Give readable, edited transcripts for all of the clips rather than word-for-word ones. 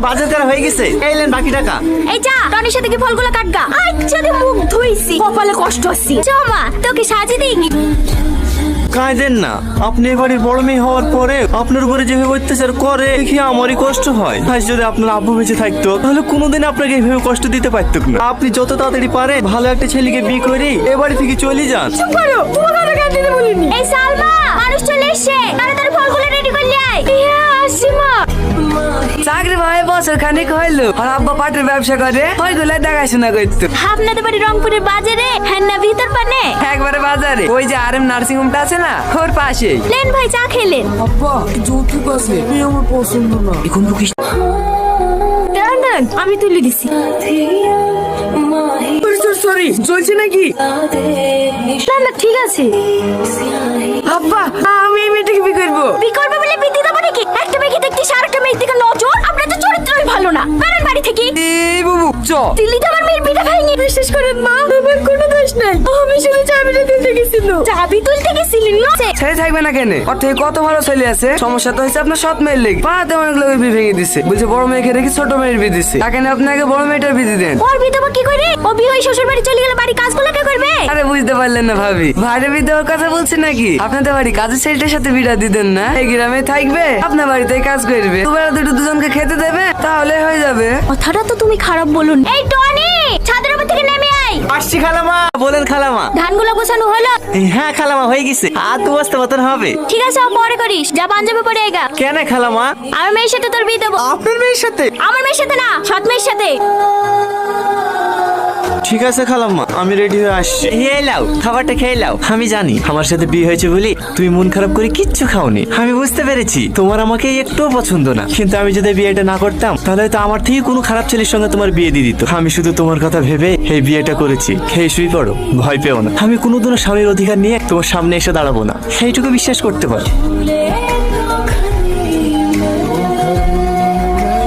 বাজার করা হয়ে গেছে, এইলেন বাকি টাকা। এই যা টনির সাথে কি ফলগুলো কাটগা। আচ্ছা মুখ ধুইছি, কপালে কষ্ট হচ্ছে। মা তোকে সাজিয়ে দিই। কাঁদেন না, আপনি এবারে বড় মেয়ে হওয়ার পরে আপনার উপরে যেভাবে অত্যাচার করে দেখি আমারই কষ্ট হয়। আজ যদি আপনার আব্বু বেঁচে থাকতো তাহলে কোনোদিন আপনাকে এইভাবে কষ্ট দিতে পারতো না। আপনি যত তাড়াতাড়ি পারেন ভালো একটা ছেলেকে বিয়ে করে এ বাড়ি থেকে চলে যান। এই সালমা, মানুষ চলে এসেছে, তাড়াতাড়ি ফলগুলো রেডি করলে আয়। হ্যাঁ আসছি মা। চাকরি ভাই বছর খানিক হইলো, আর আব্বা পাটের ব্যবসা করে, ওইগুলো দেখাশোনা করতো। আপনাদের বাড়ি রংপুরের বাজারে, হ্যাঁ না ভিতর পানে? একবারে বাজারে, ওই যে আর এম নার্সিং হোমটা আছে না, ওর পাশেই। লেন ভাই চা খেলেন। আব্বা যৌতুক আছে, আমার পছন্দ না। এখন তো কি দাঁড়ান আমি তুলে দিছি। সরি চলছে নাকি? না না ঠিক আছে। আব্বা আমি এই মেয়েটাকে বিয়ে করবো। বিয়ে করবে বলে বিয়ে দিতে পারে কি? একটা মেয়েকে দেখতে আরেকটা মেয়ের দিকে নজর, আপনার তো চরিত্রই ভালো না। বেরেন বাড়ি থেকে। এই বাবু চ। দিল্লি তো আমার মেয়ের বিটা খাইনি। বিশ্বাস করেন মা, আমার কোনো দোষ নাই। আমি শুধু চাবিটা তুলতে গেছিল। চাবি তুলতে গেছিলেন না? ছেলে থাকবে না কেন? ওর থেকে কত ভালো ছেলে আছে। সমস্যা তো হয়েছে আপনার সৎ মেয়ের লেগে। পাড়াতে অনেক লোকের বিয়ে ভেঙে দিছে, বলছে বড় মেয়েকে রেখে ছোট মেয়ের বিয়ে দিছে। তাকে না আপনাকে বড় মেয়েটার বিয়ে দেন। ওর বিয়ে দেবো কি করে? ও বিয়ে হয়ে শ্বশুর বাড়ি চলে গেলে বাড়ি কাজগুলো কে করবে? আরে বুঝতে পারলেন না ভাবি, ভাইরে বিয়ে দেওয়ার কথা বলছি নাকি? আপনাদের বাড়ি কাজের ছেলেটার সাথে বিয়ে দিতেন না? এই গ্রামে থাকবে, আপনার বাড়িতে কাজ করবে, দুবেলা দুটো দুজনকে খেতে দেবে, তাহলে হয়ে যাবে। কথাটা তো তুমি খারাপ বলুন। এই টনি, ছাদের উপর থেকে নেমে আয়। আসছি খালামা। বলেন খালামা। ধানগুলো গোছানো হলো? হ্যাঁ খালামা হয়ে গেছে, আর দু বস্তা মতন হবে। ঠিক আছে পরে করিস, যা পাঞ্জাবি পরে আইগা। কেন খালামা? আমার মেয়ের সাথে তোর বিয়ে দেবো। আপনার মেয়ের সাথে? আমার মেয়ের সাথে না, সৎ মেয়ের সাথে। ঠিক আছে খালাম্মা, আমি রেডি হয়ে আসছি। এই লাও খাবারটা খেয়ে লাও। আমি জানি আমার সাথে বিয়ে হয়েছে বলি তুমি মন খারাপ করে কিচ্ছু খাওনি। আমি বুঝতে পেরেছি তোমার আমাকে একটুও পছন্দ না, কিন্তু আমি যদি বিয়েটা না করতাম তাহলে হয়তো আমার থেকে কোনো খারাপ ছেলের সঙ্গে তোমার বিয়ে দিয়ে দিত। আমি শুধু তোমার কথা ভেবে এই বিয়েটা করেছি। খেয়ে শুয়ে পড়ো, ভয় পেও না। আমি কোনোদিনও স্বামীর অধিকার নিয়ে তোমার সামনে এসে দাঁড়াবো না, সেইটুকু বিশ্বাস করতে পারো।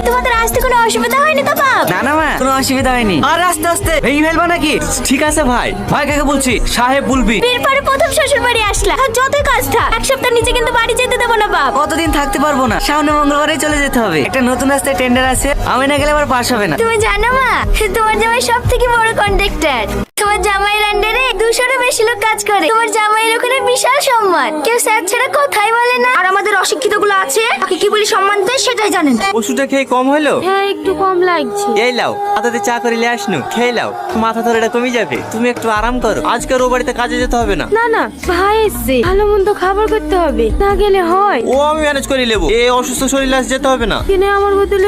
তোমাদের আসতে কোনো অসুবিধা হয়নি তো বাপ? না না মা, কোনো অসুবিধা হয়নি। আর আস্তে আস্তে ভেঙে ফেলবা নাকি? ঠিক আছে ভাই। ভাই কাকে বলছি? সাহেব বলবি। বিয়ের পরে প্রথম শ্বশুর বাড়ি আসলা, আর যতই কাজ থাক এক সপ্তাহ নিচে কিন্তু বাড়ি যেতে দেবো না বাপ। কতদিন থাকতে পারবো না, সামনে মঙ্গলবারই চলে যেতে হবে। একটা নতুন রাস্তায় টেন্ডার আছে, আমি না গেলে আবার পাস হবে না। তুমি জানো মা, তোমার জামাই সব থেকে বড় কন্ট্রাক্টর। তোমার জামাইয়ের আন্ডারে 200-এরও বেশি লোক কাজ করে। তোমার জামাইয়ের ওখানে বিশাল সম্মান, কেউ স্যার ছাড়া কথাই বলে না। আর আমাদের অশিক্ষিত গুলো আছে, তাকে কি বলি সম্মান দেয় সেটাই জানেন। ওষুধটা খেয়ে কম হলো? হ্যাঁ একটু কম লাগছে। এই লাও হাতাতে চা করিলে আসনু, খেয়ে লাও, মাথা ধরেটা কমে যাবে। তুমি একটু আরাম করো, আজকে ও বাড়িতে কাজে যেতে হবে না। না না ভাই এসছে, ভালো মন্দ খাবার করতে হবে, না গেলে হয়। ও আমি ম্যানেজ করে নেবো, এ অসুস্থ শরীরে আজ যেতে হবে না। কিনে আমার বদলে